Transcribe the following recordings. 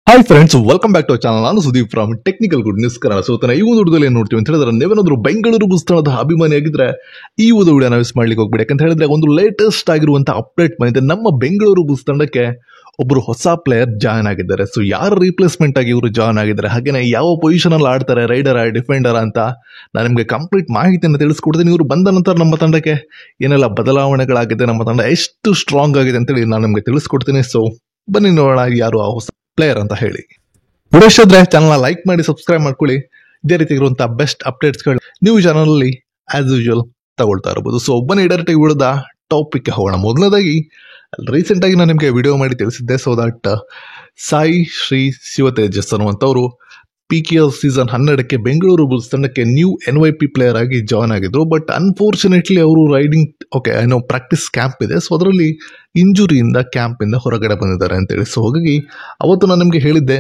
Hi friends, welcome back to channel. ನಾನು Sudeep from technical good news Kannada. ಸೋತನ ಈ ಒಂದು ವಿಡಿಯೋದಲ್ಲಿ ಏನು ನೋಡ್ತೀವಿ ಅಂತ ಹೇಳಿದ್ರೆ, ನೀವೇನಾದ್ರೂ ಬೆಂಗಳೂರು ಬುಲ್ಸ್ ತಂಡದ ಅಭಿಮಾನಿಯಾಗಿದ್ರೆ ಈ ಒಂದು ವಿಡಿಯೋನ ಮಿಸ್ ಮಾಡ್ಲಿಕ್ಕೆ ಹೋಗ್ಬೇಡಿ. ಯಾಕಂತ ಹೇಳಿದ್ರೆ ಒಂದು ಲೇಟೆಸ್ಟ್ ಆಗಿರುವಂತ ಅಪ್ಡೇಟ್ ಬಂದಿದೆ. ನಮ್ಮ ಬೆಂಗಳೂರು ಬುಲ್ಸ್ ತಂಡಕ್ಕೆ ಒಬ್ಬರು ಹೊಸ ಪ್ಲೇಯರ್ ಜಾಯ್ನ್ ಆಗಿದ್ದಾರೆ. ಸೊ ಯಾರ ರೀಪ್ಲೇಸ್ಮೆಂಟ್ ಆಗಿ ಇವರು ಜಾಯ್ನ್ ಆಗಿದ್ದಾರೆ, ಹಾಗೇನೆ ಯಾವ ಪೊಸಿಷನ್ ಅಲ್ಲಿ ಆಡ್ತಾರೆ, ರೈಡರ್ ಡಿಫೆಂಡರ್ ಅಂತ ನಾನು ನಿಮಗೆ ಕಂಪ್ಲೀಟ್ ಮಾಹಿತಿಯನ್ನು ತಿಳಿಸ್ಕೊಡ್ತೀನಿ. ಇವರು ಬಂದ ನಂತರ ನಮ್ಮ ತಂಡಕ್ಕೆ ಏನೆಲ್ಲ ಬದಲಾವಣೆಗಳಾಗಿದೆ, ನಮ್ಮ ತಂಡ ಎಷ್ಟು ಸ್ಟ್ರಾಂಗ್ ಆಗಿದೆ ಅಂತೇಳಿ ನಾನು ನಿಮಗೆ ತಿಳಿಸ್ಕೊಡ್ತೀನಿ. ಸೊ ಬನ್ನಿ ನೋಡೋಣ ಯಾರು ಆ ಹೊಸ ಪ್ಲೇಯರ್ ಅಂತ ಹೇಳಿ. ವಿಡಿಯೋ ಇಷ್ಟ ಇದ್ರೆ ಚಾನಲ್ ಲೈಕ್ ಮಾಡಿ, ಸಬ್ಸ್ಕ್ರೈಬ್ ಮಾಡ್ಕೊಳ್ಳಿ. ಇದೇ ರೀತಿ ಇರುವಂತಹ ಬೆಸ್ಟ್ ಅಪ್ಡೇಟ್ಸ್ಗಳು ನೀವು ಚಾನಲ್ ಅಲ್ಲಿ ಆಸ್ ಯೂಶುವಲ್ ತಗೊಳ್ತಾ ಇರಬಹುದು. ಸೊ ಬನ್ನಿ ಡೈರೆಕ್ಟ್ ಆಗಿ ವಿಡಿಯೋದ ಟಾಪಿಕ್ ಹೋಗೋಣ. ಮೊದಲನೇದಾಗಿ ರೀಸೆಂಟ್ ಆಗಿ ನಾನು ನಿಮಗೆ ವಿಡಿಯೋ ಮಾಡಿ ತಿಳಿಸಿದ್ದೆ. ಸೊ ದಟ್ ಸಾಯಿ ಶ್ರೀ ಶಿವತೇಜಸ್ ಅನ್ನುವಂಥವ್ರು PKL ಸೀಸನ್ 12ಕ್ಕೆ ಬೆಂಗಳೂರು ಬುಲ್ಸ್ ತಂಡಕ್ಕೆ ನ್ಯೂ NYP ಪ್ಲೇಯರ್ ಆಗಿ ಜಾಯ್ನ್ ಆಗಿದ್ರು. ಬಟ್ ಅನ್ಫಾರ್ಚುನೇಟ್ಲಿ ಅವರು ರೈಡಿಂಗ್ ಏನೋ ಪ್ರಾಕ್ಟೀಸ್ ಕ್ಯಾಂಪ್ ಇದೆ, ಸೊ ಅದರಲ್ಲಿ ಇಂಜುರಿಯಿಂದ ಕ್ಯಾಂಪಿಂದ ಹೊರಗಡೆ ಬಂದಿದ್ದಾರೆ ಅಂತೇಳಿ. ಸೊ ಹಾಗಾಗಿ ಅವತ್ತು ನಾನು ನಿಮಗೆ ಹೇಳಿದ್ದೆ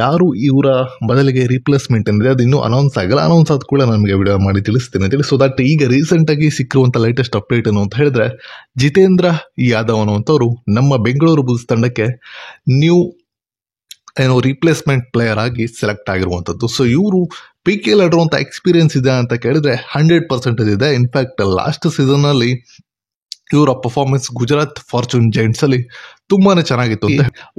ಯಾರು ಇವರ ಬದಲಿಗೆ ರೀಪ್ಲೇಸ್ಮೆಂಟ್ ಏನಿದೆ ಅದು ಇನ್ನೂ ಅನೌನ್ಸ್ ಆಗಿಲ್ಲ. ಅನೌನ್ಸ್ ಆದ ಕೂಡ ನಮಗೆ ವಿಡಿಯೋ ಮಾಡಿ ತಿಳಿಸ್ತೀನಿ ಅಂತೇಳಿ. ಸೊ ದಟ್ ಈಗ ರೀಸೆಂಟ್ ಆಗಿ ಸಿಕ್ಕಿರುವಂಥ ಲೇಟೆಸ್ಟ್ ಅಪ್ಡೇಟ್ ಏನು ಅಂತ ಹೇಳಿದ್ರೆ, ಜಿತೇಂದ್ರ ಯಾದವ್ ಅನ್ನುವಂಥವ್ರು ನಮ್ಮ ಬೆಂಗಳೂರು ಬುಲ್ಸ್ ತಂಡಕ್ಕೆ ನ್ಯೂ ರಿಪ್ಲೇಸ್ಮೆಂಟ್ ಪ್ಲೇಯರ್ ಆಗಿ ಸೆಲೆಕ್ಟ್ ಆಗಿರುವಂಥದ್ದು. ಸೊ ಇವರು PKL ಆಡಿರುವಂಥ ಎಕ್ಸ್ಪೀರಿಯನ್ಸ್ ಇದೆ ಅಂತ ಕೇಳಿದ್ರೆ 100% ಇದೆ. ಇನ್ಫ್ಯಾಕ್ಟ್ ಲಾಸ್ಟ್ ಸೀಸನ್ ಅಲ್ಲಿ ಇವರ ಪರ್ಫಾರ್ಮೆನ್ಸ್ ಗುಜರಾತ್ ಫಾರ್ಚೂನ್ ಜೈಂಟ್ಸ್ ಅಲ್ಲಿ ತುಂಬಾನೇ ಚೆನ್ನಾಗಿತ್ತು.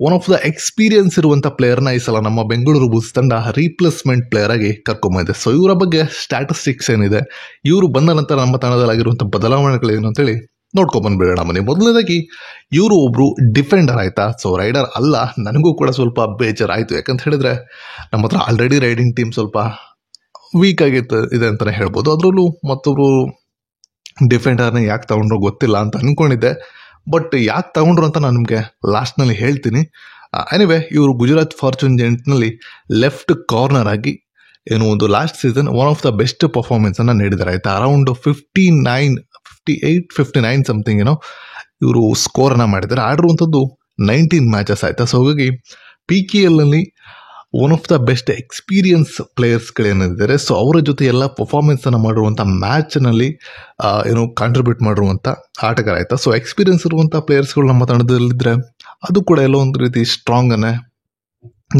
ಒನ್ ಆಫ್ ದ ಎಕ್ಸ್ಪೀರಿಯನ್ಸ್ ಇರುವಂತ ಪ್ಲೇಯರ್ ನ ಈ ಸಲ ನಮ್ಮ ಬೆಂಗಳೂರು ಬುಲ್ಸ್ ತಂಡ ರೀಪ್ಲೇಸ್ಮೆಂಟ್ ಪ್ಲೇಯರ್ ಆಗಿ ಕರ್ಕೊಂಬಂದಿದೆ. ಸೊ ಇವರ ಬಗ್ಗೆ ಸ್ಟ್ಯಾಟಿಸ್ಟಿಕ್ಸ್ ಏನಿದೆ, ಇವರು ಬಂದ ನಂತರ ನಮ್ಮ ತಂಡದಲ್ಲಿ ಆಗಿರುವಂತಹ ಬದಲಾವಣೆಗಳೇನು ಅಂತೇಳಿ ನೋಡ್ಕೊಂಡ್ ಬಂದ್ಬಿಡೋಣ ಬನ್ನಿ. ಮೊದಲನೇದಾಗಿ ಇವರು ಒಬ್ರು ಡಿಫೆಂಡರ್ ಆಯ್ತಾ. ಸೊ ರೈಡರ್ ಅಲ್ಲ, ನನಗೂ ಕೂಡ ಸ್ವಲ್ಪ ಬೇಜಾರ್ ಆಯ್ತು. ಯಾಕಂತ ಹೇಳಿದ್ರೆ ನಮ್ಮ ಹತ್ರ ಆಲ್ರೆಡಿ ರೈಡಿಂಗ್ ಟೀಮ್ ಸ್ವಲ್ಪ ವೀಕ್ ಆಗಿತ್ತು ಇದೆ ಅಂತಾನೆ ಹೇಳ್ಬೋದು. ಅದರಲ್ಲೂ ಮತ್ತೊಬ್ರು ಡಿಫೆಂಡರ್ನ ಯಾಕೆ ತಗೊಂಡ್ರು ಗೊತ್ತಿಲ್ಲ ಅಂತ ಅನ್ಕೊಂಡಿದ್ದೆ. ಬಟ್ ಯಾಕೆ ತಗೊಂಡ್ರು ಅಂತ ನಾನು ನಿಮಗೆ ಲಾಸ್ಟ್ನಲ್ಲಿ ಹೇಳ್ತೀನಿ. ಎನಿವೆ ಇವರು ಗುಜರಾತ್ ಫಾರ್ಚೂನ್ ಜೈಂಟ್ನಲ್ಲಿ ಲೆಫ್ಟ್ ಕಾರ್ನರ್ ಆಗಿ ಒಂದು last season one of the best performance ಅನ್ನ ನೀಡಿದ್ದಾರೆ ಆಯ್ತಾ. ಅರೌಂಡ್ 59 ಸಮಥಿಂಗ್ ಇವರು ಸ್ಕೋರ್ ಅನ್ನ ಮಾಡಿದ್ದಾರೆ. ಆಡಿರುವಂಥದ್ದು 19 ಮ್ಯಾಚಸ್ ಆಯ್ತಾ. ಸೊ ಹಾಗಾಗಿ PKL ಅಲ್ಲಿ one of the best experience ಪ್ಲೇಯರ್ಸ್ಗಳೇನಿದ್ದಾರೆ, ಸೊ ಅವರ ಜೊತೆ ಎಲ್ಲ ಪರ್ಫಾರ್ಮೆನ್ಸ್ ಅನ್ನು ಮಾಡಿರುವಂಥ ಮ್ಯಾಚ್ನಲ್ಲಿ ಕಾಂಟ್ರಿಬ್ಯೂಟ್ ಮಾಡಿರುವಂಥ ಆಟಗಾರ ಆಯ್ತಾ. ಸೊ ಎಕ್ಸ್ಪೀರಿಯನ್ಸ್ ಇರುವಂಥ ಪ್ಲೇಯರ್ಸ್ಗಳು ನಮ್ಮ ತಂಡದಲ್ಲಿದ್ದರೆ ಅದು ಕೂಡ ಎಲ್ಲೋ ಒಂದು ರೀತಿ ಸ್ಟ್ರಾಂಗ್ ಅನ್ನೇ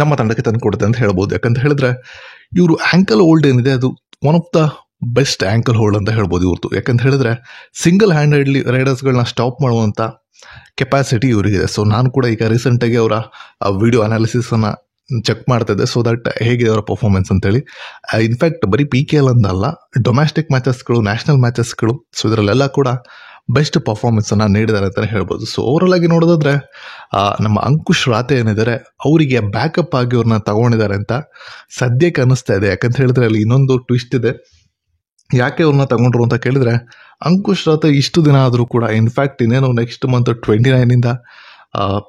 ನಮ್ಮ ತಂಡಕ್ಕೆ ತಂದು ಕೊಡುತ್ತೆ ಅಂತ ಹೇಳ್ಬೋದು. ಯಾಕಂತ ಹೇಳಿದ್ರೆ ಇವರು ಆಂಕಲ್ ಹೋಲ್ಡ್ ಏನಿದೆ ಅದು one of the best ankle hold ಅಂತ ಹೇಳ್ಬೋದು ಇವ್ರದ್ದು. ಯಾಕಂತ ಹೇಳಿದ್ರೆ ಸಿಂಗಲ್ ಹ್ಯಾಂಡೆಡ್ಲಿ ರೈಡರ್ಸ್ಗಳನ್ನ ಸ್ಟಾಪ್ ಮಾಡುವಂಥ ಕೆಪಾಸಿಟಿ ಇವರಿಗಿದೆ. ಸೊ ನಾನು ಕೂಡ ಈಗ ರೀಸೆಂಟಾಗಿ ಅವರ ವಿಡಿಯೋ ಅನಾಲಿಸಿಸ್ ಅನ್ನ ಚೆಕ್ ಮಾಡ್ತಾ ಇದ್ದೆ. ಸೊ ದಟ್ ಹೇಗಿದೆ ಅವರ ಪರ್ಫಾರ್ಮೆನ್ಸ್ ಅಂತೇಳಿ. ಇನ್ಫ್ಯಾಕ್ಟ್ ಬರೀ PKL ಅಂದಲ್ಲ, ಡೊಮ್ಯಾಸ್ಟಿಕ್ ಮ್ಯಾಚಸ್ಗಳು, ನ್ಯಾಷನಲ್ ಮ್ಯಾಚಸ್ಗಳು, ಸೊ ಇದರಲ್ಲೆಲ್ಲ ಕೂಡ ಬೆಸ್ಟ್ ಪರ್ಫಾರ್ಮೆನ್ಸ್ ಅನ್ನ ನೀಡಿದ್ದಾರೆ ಅಂತಲೇ ಹೇಳ್ಬೋದು. ಸೊ ಓವರಾಲ್ ಆಗಿ ನೋಡೋದಾದ್ರೆ ನಮ್ಮ ಅಂಕುಶ್ ರಾತೆ ಏನಿದ್ದಾರೆ ಅವರಿಗೆ ಬ್ಯಾಕಪ್ ಆಗಿ ಅವ್ರನ್ನ ತಗೊಂಡಿದ್ದಾರೆ ಅಂತ ಸದ್ಯಕ್ಕೆ ಅನ್ನಿಸ್ತಾ ಇದೆ. ಯಾಕಂತ ಹೇಳಿದ್ರೆ ಅಲ್ಲಿ ಇನ್ನೊಂದು ಟ್ವಿಸ್ಟ್ ಇದೆ. ಯಾಕೆ ಅವ್ರನ್ನ ತಗೊಂಡ್ರು ಅಂತ ಕೇಳಿದ್ರೆ, ಅಂಕುಶ್ ರಾತೆ ಇಷ್ಟು ದಿನ ಆದರೂ ಕೂಡ, ಇನ್ಫ್ಯಾಕ್ಟ್ ಇನ್ನೇನು ನೆಕ್ಸ್ಟ್ ಮಂತ್ 29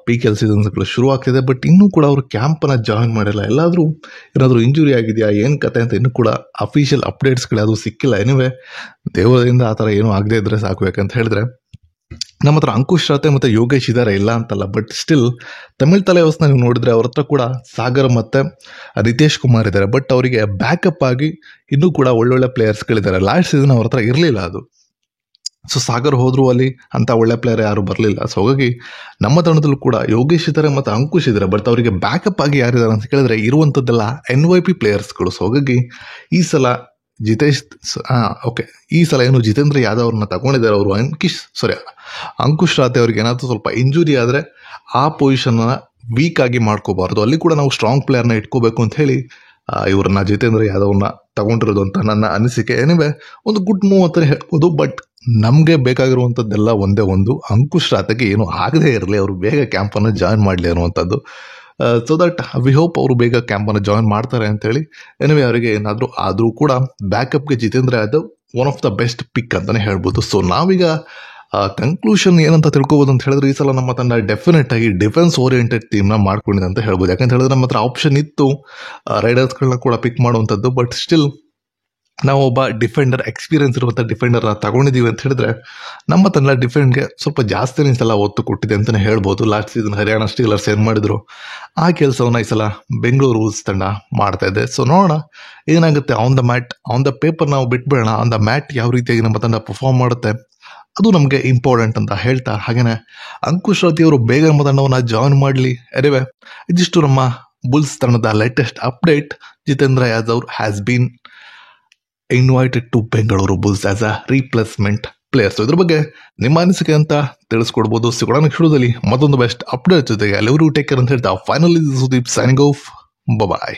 PKL ಸೀಸನ್ಸ್ಗಳು ಶುರು ಆಗ್ತಿದೆ, ಬಟ್ ಇನ್ನೂ ಕೂಡ ಅವರು ಕ್ಯಾಂಪನ್ನು ಜಾಯಿನ್ ಮಾಡಿಲ್ಲ. ಏನಾದರೂ ಇಂಜುರಿ ಆಗಿದೆಯಾ, ಏನು ಕತೆ ಅಂತ ಇನ್ನೂ ಕೂಡ ಅಫಿಷಿಯಲ್ ಅಪ್ಡೇಟ್ಸ್ಗಳು ಯಾವುದು ಸಿಕ್ಕಿಲ್ಲ. ಎನಿವೆ ದೇವರಿಂದ ಆ ಥರ ಏನೂ ಆಗದೆ ಇದ್ರೆ ಸಾಕು. ಯಾಕಂತ ಹೇಳಿದ್ರೆ ನಮ್ಮ ಹತ್ರ ಅಂಕುಶ್ ರಾತೆ ಮತ್ತು ಯೋಗೇಶ್ ಇದ್ದಾರೆ, ಇಲ್ಲ ಅಂತಲ್ಲ. ಬಟ್ ಸ್ಟಿಲ್ ತಮಿಳ್ ತಲೆವಸ್ನ ನೀವು ನೋಡಿದ್ರೆ ಅವ್ರ ಹತ್ರ ಕೂಡ ಸಾಗರ್ ಮತ್ತು ರಿತೇಶ್ ಕುಮಾರ್ ಇದ್ದಾರೆ. ಬಟ್ ಅವರಿಗೆ ಬ್ಯಾಕಪ್ ಆಗಿ ಇನ್ನೂ ಕೂಡ ಒಳ್ಳೊಳ್ಳೆ ಪ್ಲೇಯರ್ಸ್ಗಳಿದ್ದಾರೆ. ಲಾಸ್ಟ್ ಸೀಸನ್ ಅವ್ರ ಹತ್ರ ಇರಲಿಲ್ಲ ಅದು. ಸೊ ಸಾಗರ್ ಹೋದ್ರು ಅಲ್ಲಿ ಅಂತ ಒಳ್ಳೆ ಪ್ಲೇಯರ್ ಯಾರು ಬರಲಿಲ್ಲ. ಸೊ ಹಾಗಾಗಿ ನಮ್ಮ ತಂಡದಲ್ಲೂ ಕೂಡ ಯೋಗೇಶ್ ಇದ್ದಾರೆ ಮತ್ತು ಅಂಕುಶ್ ಇದ್ದಾರೆ. ಬಟ್ ಅವರಿಗೆ ಬ್ಯಾಕಪ್ ಆಗಿ ಯಾರಿದ್ದಾರೆ ಅಂತ ಕೇಳಿದ್ರೆ ಇರುವಂಥದ್ದೆಲ್ಲ NYP ಪ್ಲೇಯರ್ಸ್ಗಳು. ಸೊ ಹಾಗಾಗಿ ಈ ಸಲ ಜಿತೇಂದ್ರ ಯಾದವ್ ಅವ್ರನ್ನ ತಗೊಂಡಿದ್ದಾರೆ. ಅವರು ಅಂಕುಶ್ ರಾತೆ ಅವ್ರಿಗೆ ಏನಾದರೂ ಸ್ವಲ್ಪ ಇಂಜುರಿ ಆದರೆ ಆ ಪೊಸಿಷನ್ನ ವೀಕ್ ಆಗಿ ಮಾಡ್ಕೋಬಾರ್ದು, ಅಲ್ಲಿ ಕೂಡ ನಾವು ಸ್ಟ್ರಾಂಗ್ ಪ್ಲೇಯರ್ನ ಇಟ್ಕೋಬೇಕು ಅಂತ ಹೇಳಿ ಇವ್ರನ್ನ ಜಿತೇಂದ್ರ ಯಾದವ್ನ ತಗೊಂಡಿರೋದು ಅಂತ ನನ್ನ ಅನಿಸಿಕೆ. ಏನಿವೆ ಒಂದು ಗುಡ್ ಮೂವ್ ಅಂತ ಹೇಳ್ಬೋದು. ಬಟ್ ನಮಗೆ ಬೇಕಾಗಿರುವಂಥದ್ದೆಲ್ಲ ಒಂದೇ ಒಂದು, ಅಂಕುಶ್ ರಾತೆಗೆ ಏನು ಆಗದೇ ಇರಲಿ, ಅವರು ಬೇಗ ಕ್ಯಾಂಪನ್ನು ಜಾಯಿನ್ ಮಾಡಲಿ ಅನ್ನುವಂಥದ್ದು. ಸೊ ದಟ್ ವಿ ಹೋಪ್ ಅವರು ಬೇಗ ಕ್ಯಾಂಪನ್ನು ಜಾಯಿನ್ ಮಾಡ್ತಾರೆ ಅಂತೇಳಿ. ಎನಿವೆ ಅವರಿಗೆ ಏನಾದರೂ ಆದರೂ ಕೂಡ ಬ್ಯಾಕಪ್ಗೆ Jitendra Yadav one of the best pick ಅಂತಲೇ ಹೇಳ್ಬೋದು. ಸೊ ನಾವೀಗ ಕನ್ಕ್ಲೂಷನ್ ಏನಂತ ತಿಳ್ಕೊಬೋದು ಅಂತ ಹೇಳಿದ್ರೆ, ಈ ಸಲ ನಮ್ಮ ತಂಡ ಡೆಫಿನೆಟ್ ಆಗಿ ಡಿಫೆನ್ಸ್ ಓರಿಯೆಂಟೆಡ್ ಟೀಮ್ನ ಮಾಡ್ಕೊಂಡಿದೆ ಅಂತ ಹೇಳ್ಬೋದು. ಯಾಕಂತ ಹೇಳಿದ್ರೆ ನಮ್ಮ ಹತ್ರ ಆಪ್ಷನ್ ಇತ್ತು ರೈಡರ್ಸ್ಗಳನ್ನ ಕೂಡ ಪಿಕ್ ಮಾಡುವಂಥದ್ದು. ಬಟ್ ಸ್ಟಿಲ್ ನಾವು ಒಬ್ಬ ಡಿಫೆಂಡರ್, ಎಕ್ಸ್ಪೀರಿಯನ್ಸ್ ಇರುವಂಥ ಡಿಫೆಂಡರ್ನ ತಗೊಂಡಿದ್ದೀವಿ ಅಂತ ಹೇಳಿದ್ರೆ ನಮ್ಮ ತಂಡ ಡಿಫೆಂಡ್ಗೆ ಸ್ವಲ್ಪ ಜಾಸ್ತಿನೇ ಸಲ ಒತ್ತು ಕೊಟ್ಟಿದೆ ಅಂತಲೇ ಹೇಳ್ಬೋದು. ಲಾಸ್ಟ್ ಸೀಸನ್ ಹರಿಯಾಣ ಸ್ಟೀಲರ್ಸ್ ಏನು ಮಾಡಿದ್ರು ಆ ಕೆಲಸವನ್ನು ಈ ಸಲ ಬೆಂಗಳೂರು ಬುಲ್ಸ್ ತಂಡ ಮಾಡ್ತಾ ಇದೆ. ಸೊ ನೋಡೋಣ ಏನಾಗುತ್ತೆ. ಆನ್ ದ ಪೇಪರ್ ನಾವು ಬಿಟ್ಬಿಡೋಣ, ಆನ್ ದ ಮ್ಯಾಟ್ ಯಾವ ರೀತಿಯಾಗಿ ನಮ್ಮ ತಂಡ ಪರ್ಫಾರ್ಮ್ ಮಾಡುತ್ತೆ ಅದು ನಮಗೆ ಇಂಪಾರ್ಟೆಂಟ್ ಅಂತ ಹೇಳ್ತಾ, ಹಾಗೇನೆ ಅಂಕುಶ್ ರಾತಿ ಅವರು ಬೇಗ ನಮ್ಮ ತಂಡವನ್ನು ಜಾಯಿನ್ ಮಾಡಲಿ. ಎನಿವೆ ಇದಿಷ್ಟು ನಮ್ಮ ಬುಲ್ಸ್ ತಂಡದ latest update, Jitendra Yadav has been invited to Bengaluru Bulls as a replacement players. ಇದ್ರ ಬಗ್ಗೆ ನಿಮ್ಮ ಅನಿಸಿಕೆ ಅಂತ ತಿಳಿಸ್ಕೊಡ್ಬೋದು. ಸಿಗೋಣ ನೆಕ್ಸ್ಟ್ ವಿಡಿಯೋದಲ್ಲಿ ಮತ್ತೊಂದು ಬೆಸ್ಟ್ ಅಪ್ಡೇಟ್ ಜೊತೆಗೆ. ಎಲ್ಲರಿಗೂ ಟೇಕ್ ಕೇರ್ ಅಂತ ಹೇಳ್ತಾ ಫೈನಲಿ ಸುದೀಪ್ ಸೈನಿಂಗ್ ಆಫ್. ಬಾಯ್.